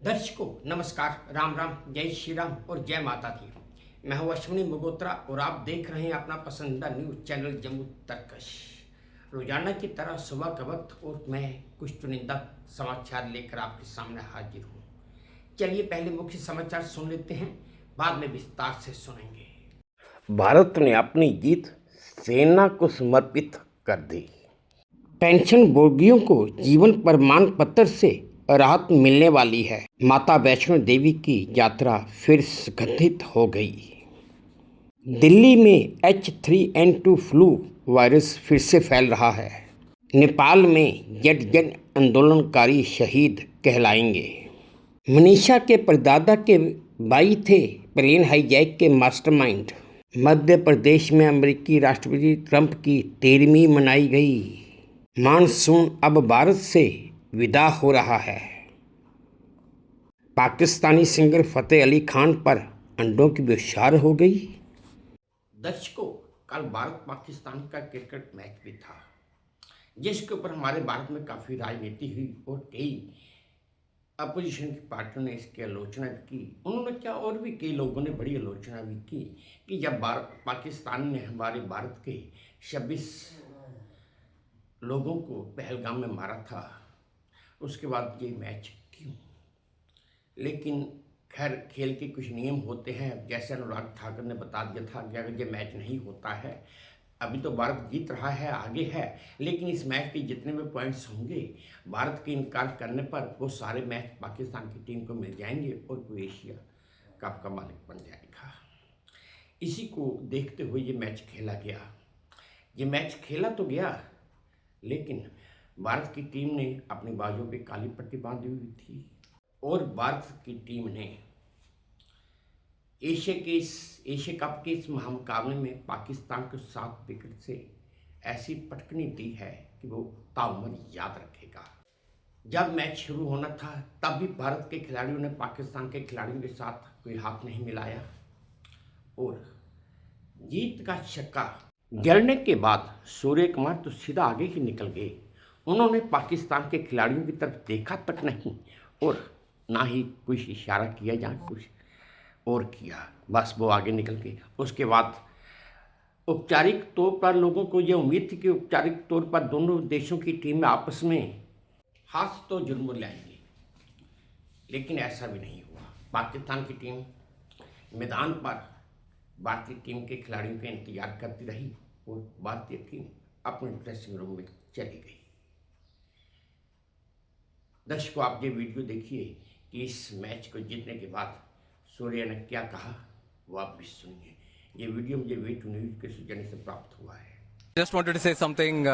दर्शकों नमस्कार, राम राम, जय श्री राम और जय माता दी। मैं हूं अश्विनी मगोत्रा और आप देख रहे हैं अपना पसंदीदा न्यूज़ चैनल जम्मू तर्कश। रोजाना की तरह सुबह का वक्त और मैं कुछ चुनिंदा समाचार लेकर आपके सामने हाजिर हूं। चलिए पहले मुख्य समाचार सुन लेते हैं, बाद में विस्तार से सुनेंगे। भारत ने अपनी जीत सेना को समर्पित कर दी। पेंशन भोगियों को जीवन प्रमाण पत्र से राहत मिलने वाली है। माता वैष्णो देवी की यात्रा फिर संगठित हो गई। दिल्ली में H3N2 फ्लू वायरस फिर से फैल रहा है। नेपाल में जन आंदोलनकारी शहीद कहलाएंगे। मनीषा के परदादा के भाई थे प्लेन हाईजैक के मास्टरमाइंड। मध्य प्रदेश में अमेरिकी राष्ट्रपति ट्रंप की 13वीं मनाई गई। मानसून अब भारत से विदा हो रहा है। पाकिस्तानी सिंगर फतेह अली खान पर अंडों की बौछार हो गई। दर्शकों, कल भारत पाकिस्तान का क्रिकेट मैच भी था, जिसके ऊपर हमारे भारत में काफ़ी राजनीति हुई और कई अपोजिशन की पार्टियों ने इसकी आलोचना भी की। उन्होंने क्या, और भी कई लोगों ने बड़ी आलोचना भी की कि जब पाकिस्तान ने हमारे भारत के 26 लोगों को पहलगाम में मारा था, उसके बाद ये मैच क्यों। लेकिन खैर, खेल के कुछ नियम होते हैं। जैसे अनुराग ठाकुर ने बता दिया था कि अगर ये मैच नहीं होता है, अभी तो भारत जीत रहा है, आगे है, लेकिन इस मैच के जितने भी पॉइंट्स होंगे भारत के इनकार करने पर वो सारे मैच पाकिस्तान की टीम को मिल जाएंगे और वो एशिया कप का मालिक बन जाएगा। इसी को देखते हुए ये मैच खेला गया। ये मैच खेला तो गया, लेकिन भारत की टीम ने अपनी बाजुओं पे काली पट्टी बांधी हुई थी और भारत की टीम ने एशिया कप के इस महामुकाबले में पाकिस्तान को 7 विकेट से ऐसी पटकनी दी है कि वो ताउम्र याद रखेगा। जब मैच शुरू होना था तब भी भारत के खिलाड़ियों ने पाकिस्तान के खिलाड़ियों के साथ कोई हाथ नहीं मिलाया और जीत का छक्का जड़ने के बाद सूर्य कुमार तो सीधा आगे ही निकल गए। उन्होंने पाकिस्तान के खिलाड़ियों की तरफ देखा तक नहीं और ना ही कुछ इशारा किया या कुछ और किया, बस वो आगे निकल गए। उसके बाद औपचारिक तौर पर लोगों को यह उम्मीद थी कि औपचारिक तौर पर दोनों देशों की टीम आपस में हाथ तो जरूर मिलाएंगी, लेकिन ऐसा भी नहीं हुआ। पाकिस्तान की टीम मैदान पर भारतीय टीम के खिलाड़ियों का इंतजार करती रही और भारतीय टीम अपने ड्रेसिंग रूम में चली गई। दर्शकों, आप ये वीडियो देखिए कि इस मैच को जीतने के बाद सूर्य ने क्या कहा, वो आप भी सुनिए। ये वीडियो मुझे वे टू न्यूज़ के सौजन्य से प्राप्त हुआ है। Just wanted to say something.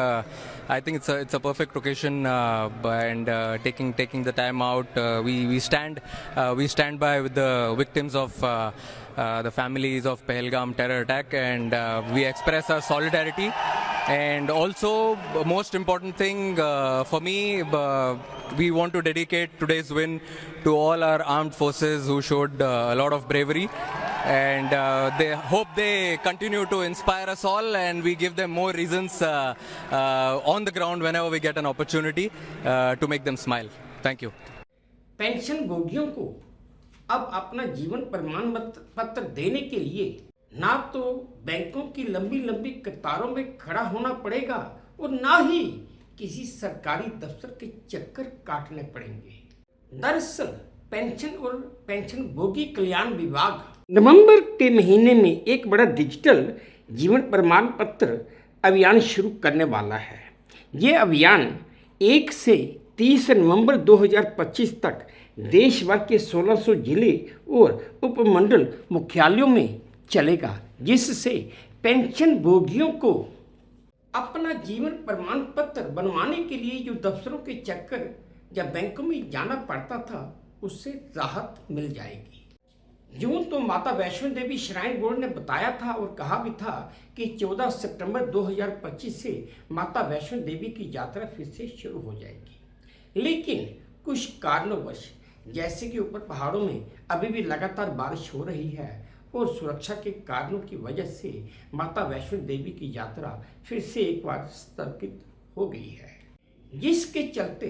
I think it's a perfect occasion, and taking the time out. We stand by with the victims of the families of Pahalgam terror attack, and we express our solidarity. And also, most important thing for me, we want to dedicate today's win to all our armed forces who showed a lot of bravery. And they hope they continue to inspire us all, and we give them more reasons on the ground whenever we get an opportunity to make them smile. Thank you. Pension भोगियों को अब अपना जीवन प्रमाण पत्र देने के लिए ना तो बैंकों की लंबी लंबी कतारों में खड़ा होना पड़ेगा और ना ही किसी सरकारी दफ्तर के चक्कर काटने पड़ेंगे। दरअसल पेंशन और पेंशन भोगी कल्याण विभाग नवंबर के महीने में एक बड़ा डिजिटल जीवन प्रमाण पत्र अभियान शुरू करने वाला है। ये अभियान 1 से 30 नवंबर 2025 तक देश भर के 1600 जिले और उपमंडल मुख्यालयों में चलेगा, जिससे पेंशन भोगियों को अपना जीवन प्रमाण पत्र बनवाने के लिए जो दफ्तरों के चक्कर या बैंकों में जाना पड़ता था, उससे राहत मिल जाएगी। यूं तो माता वैष्णो देवी श्राइन बोर्ड ने बताया था और कहा भी था कि 14 सितंबर 2025 से माता वैष्णो देवी की यात्रा फिर से शुरू हो जाएगी, लेकिन कुछ कारणवश, जैसे कि ऊपर पहाड़ों में अभी भी लगातार बारिश हो रही है और सुरक्षा के कारणों की वजह से माता वैष्णो देवी की यात्रा फिर से एक बार स्थगित हो गई है, जिसके चलते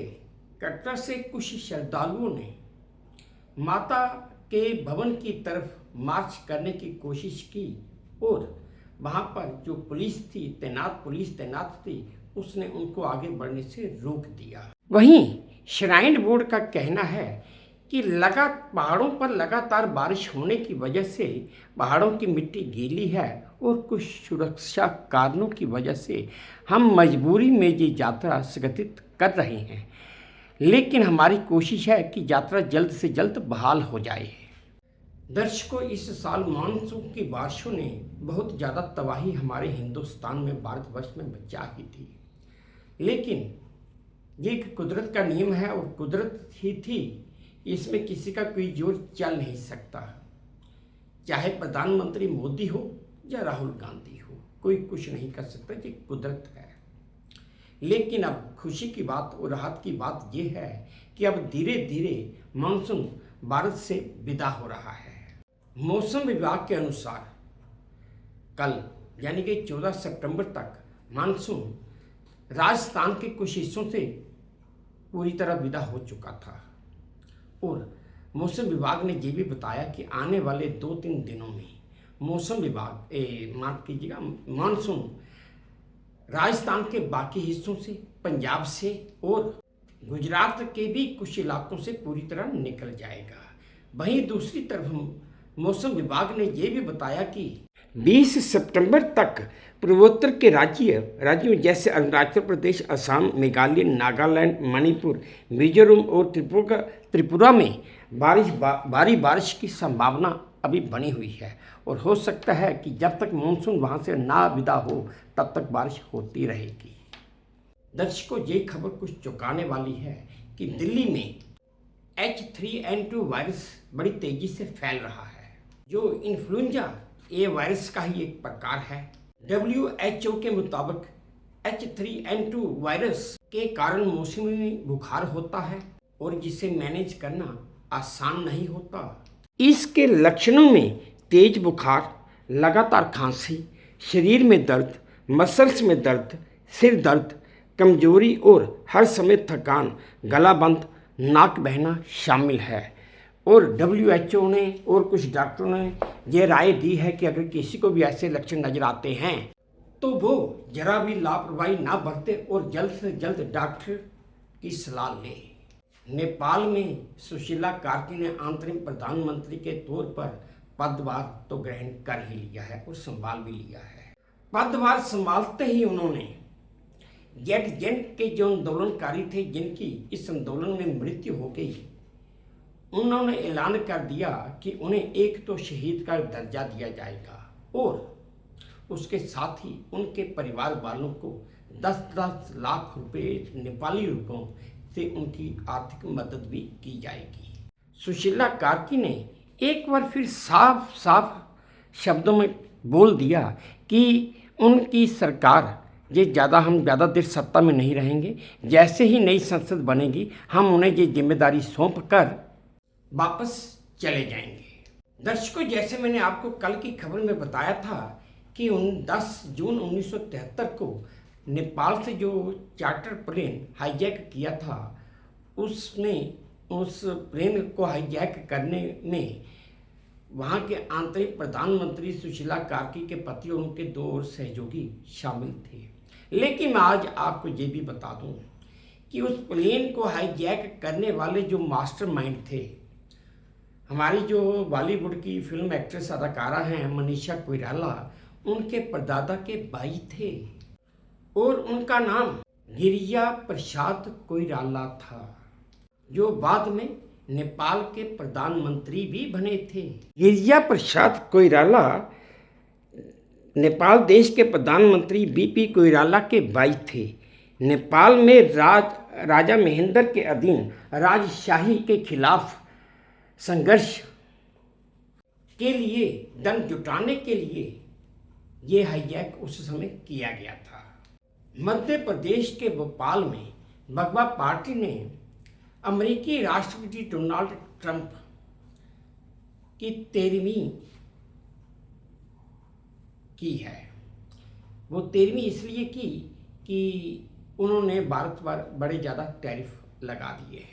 कटरा से कुछ श्रद्धालुओं ने माता के भवन की तरफ मार्च करने की कोशिश की और वहाँ पर जो पुलिस तैनात थी उसने उनको आगे बढ़ने से रोक दिया। वहीं श्राइन बोर्ड का कहना है कि पहाड़ों पर लगातार बारिश होने की वजह से पहाड़ों की मिट्टी गीली है और कुछ सुरक्षा कारणों की वजह से हम मजबूरी में ये यात्रा संगठित कर रहे हैं, लेकिन हमारी कोशिश है कि यात्रा जल्द से जल्द बहाल हो जाए। दर्शकों, इस साल मानसून की बारिशों ने बहुत ज़्यादा तबाही हमारे हिंदुस्तान में, भारतवर्ष में मचा ही थी, लेकिन ये एक कुदरत का नियम है और कुदरत ही थी, इसमें किसी का कोई जोर चल नहीं सकता। चाहे प्रधानमंत्री मोदी हो या राहुल गांधी हो, कोई कुछ नहीं कर सकता, ये कुदरत है। लेकिन अब खुशी की बात और राहत की बात ये है कि अब धीरे धीरे मानसून भारत से विदा हो रहा है। मौसम विभाग के अनुसार कल यानी कि 14 सितंबर तक मानसून राजस्थान के कुछ हिस्सों से पूरी तरह विदा हो चुका था और मौसम विभाग ने ये भी बताया कि आने वाले 2-3 दिनों में माफ कीजिएगा, मानसून राजस्थान के बाकी हिस्सों से, पंजाब से और गुजरात के भी कुछ इलाकों से पूरी तरह निकल जाएगा। वहीं दूसरी तरफ मौसम विभाग ने यह भी बताया कि 20 सितंबर तक पूर्वोत्तर के राज्यों जैसे अरुणाचल प्रदेश, असम, मेघालय, नागालैंड, मणिपुर, मिजोरम और त्रिपुरा में भारी बारिश की संभावना अभी बनी हुई है और हो सकता है कि जब तक मानसून वहां से ना विदा हो तब तक बारिश होती रहेगी। दर्शकों, ये खबर कुछ चौंकाने वाली है कि दिल्ली में H3N2 वायरस बड़ी तेजी से फैल रहा है, जो इन्फ्लुएंजा ए वायरस का ही एक प्रकार है। WHO के मुताबिक H3N2 वायरस के कारण मौसमी बुखार होता है और जिसे मैनेज करना आसान नहीं होता। इसके लक्षणों में तेज बुखार, लगातार खांसी, शरीर में दर्द, मसल्स में दर्द, सिर दर्द, कमजोरी और हर समय थकान, गला बंद, नाक बहना शामिल है। और WHO ने और कुछ डॉक्टरों ने ये राय दी है कि अगर किसी को भी ऐसे लक्षण नजर आते हैं तो वो जरा भी लापरवाही ना बरते और जल्द से जल्द डॉक्टर की सलाह ले। नेपाल में सुशीला कार्की ने अंतरिम प्रधानमंत्री के तौर पर पदभार तो ग्रहण कर ही लिया है और संभाल भी लिया है। पदभार संभालते ही उन्होंने जेट के जो आंदोलनकारी थे, जिनकी इस आंदोलन में मृत्यु हो गई, उन्होंने ऐलान कर दिया कि उन्हें एक तो शहीद का दर्जा दिया जाएगा और उसके साथ ही उनके परिवार वालों को 10-10 लाख रुपए नेपाली रुपयों से उनकी आर्थिक मदद भी की जाएगी। सुशीला कार्की ने एक बार फिर साफ साफ शब्दों में बोल दिया कि उनकी सरकार हम ज़्यादा देर सत्ता में नहीं रहेंगे, जैसे ही नई संसद बनेगी हम उन्हें ये जिम्मेदारी सौंप कर वापस चले जाएंगे। दर्शकों, जैसे मैंने आपको कल की खबर में बताया था कि 10 जून 1973 को नेपाल से जो चार्टर प्लेन हाईजैक किया था, उसने उस प्लेन को हाईजैक करने में वहाँ के आंतरिक प्रधानमंत्री सुशीला कार्की के पति और उनके 2 और सहयोगी शामिल थे। लेकिन मैं आज आपको ये भी बता दूं कि उस प्लेन को हाईजैक करने वाले जो मास्टरमाइंड थे, हमारी जो बॉलीवुड की फिल्म एक्ट्रेस अदाकारा हैं मनीषा कोइराला, उनके परदादा के भाई थे और उनका नाम गिरिजा प्रसाद कोइराला था, जो बाद में नेपाल के प्रधानमंत्री भी बने थे। गिरिजा प्रसाद कोइराला नेपाल देश के प्रधानमंत्री बीपी कोइराला के भाई थे। नेपाल में राजा महेंद्र के अधीन राजशाही के खिलाफ संघर्ष के लिए धन जुटाने के लिए ये हाईजैक उस समय किया गया था। मध्य प्रदेश के भोपाल में बगवा पार्टी ने अमेरिकी राष्ट्रपति डोनाल्ड ट्रंप की 13वीं की है। वो 13वीं इसलिए की कि उन्होंने भारत पर बड़े ज़्यादा टैरिफ लगा दिए हैं।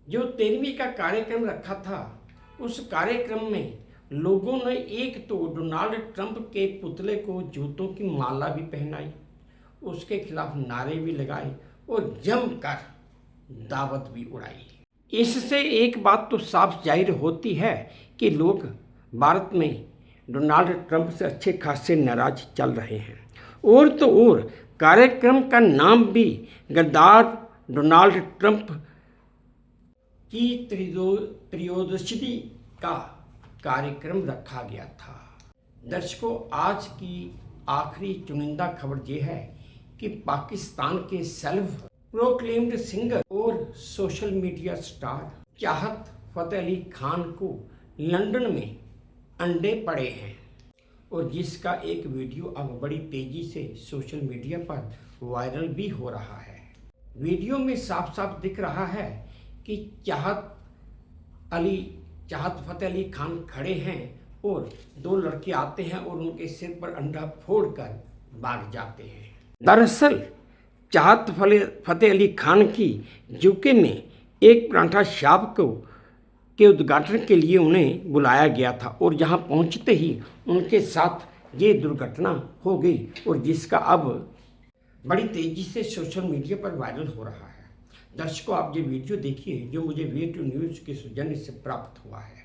जो 13वीं का कार्यक्रम रखा था, उस कार्यक्रम में लोगों ने एक तो डोनाल्ड ट्रंप के पुतले को जूतों की माला भी पहनाई, उसके खिलाफ नारे भी लगाए और जमकर दावत भी उड़ाई। इससे एक बात तो साफ जाहिर होती है कि लोग भारत में डोनाल्ड ट्रंप से अच्छे खासे नाराज चल रहे हैं। और तो और कार्यक्रम का नाम भी गद्दार डोनाल्ड ट्रंप की त्रयोदशी का कार्यक्रम रखा गया था। दर्शकों, आज की आखिरी चुनिंदा खबर यह है कि पाकिस्तान के सेल्फ प्रोक्लेम्ड सिंगर और सोशल मीडिया स्टार चाहत फतेह अली खान को लंदन में अंडे पड़े हैं और जिसका एक वीडियो अब बड़ी तेजी से सोशल मीडिया पर वायरल भी हो रहा है। वीडियो में साफ साफ दिख रहा है कि चाहत फतेह अली खान खड़े हैं और दो लड़के आते हैं और उनके सिर पर अंडा फोड़कर भाग जाते हैं। दरअसल चाहत फतेह अली खान की यूके में एक पराठा शॉप के उद्घाटन के लिए उन्हें बुलाया गया था और जहां पहुंचते ही उनके साथ ये दुर्घटना हो गई और जिसका अब बड़ी तेजी से सोशल मीडिया पर वायरल हो रहा है। दर्शकों, आप ये वीडियो देखिए जो मुझे वे2 न्यूज़ के सौजन्य से प्राप्त हुआ है।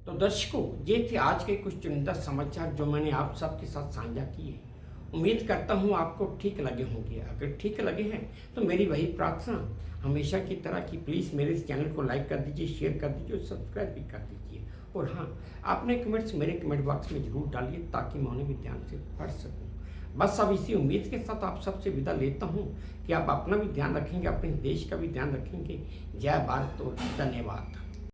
तो दर्शकों, ये थे आज के कुछ चुनिंदा समाचार जो मैंने आप सबके साथ साझा किए। उम्मीद करता हूँ आपको ठीक लगे होंगे। अगर ठीक लगे हैं तो मेरी वही प्रार्थना हमेशा की तरह कि प्लीज़ मेरे इस चैनल को लाइक कर दीजिए, शेयर कर दीजिए और सब्सक्राइब भी कर दीजिए। और हाँ, आपने कमेंट्स मेरे कमेंट बॉक्स में ज़रूर डालिए ताकि मैं उन्हें भी ध्यान से पढ़ सकूँ। बस अब इसी उम्मीद के साथ आप सबसे विदा लेता हूँ कि आप अपना भी ध्यान रखेंगे, अपने देश का भी ध्यान रखेंगे। जय भारत और धन्यवाद।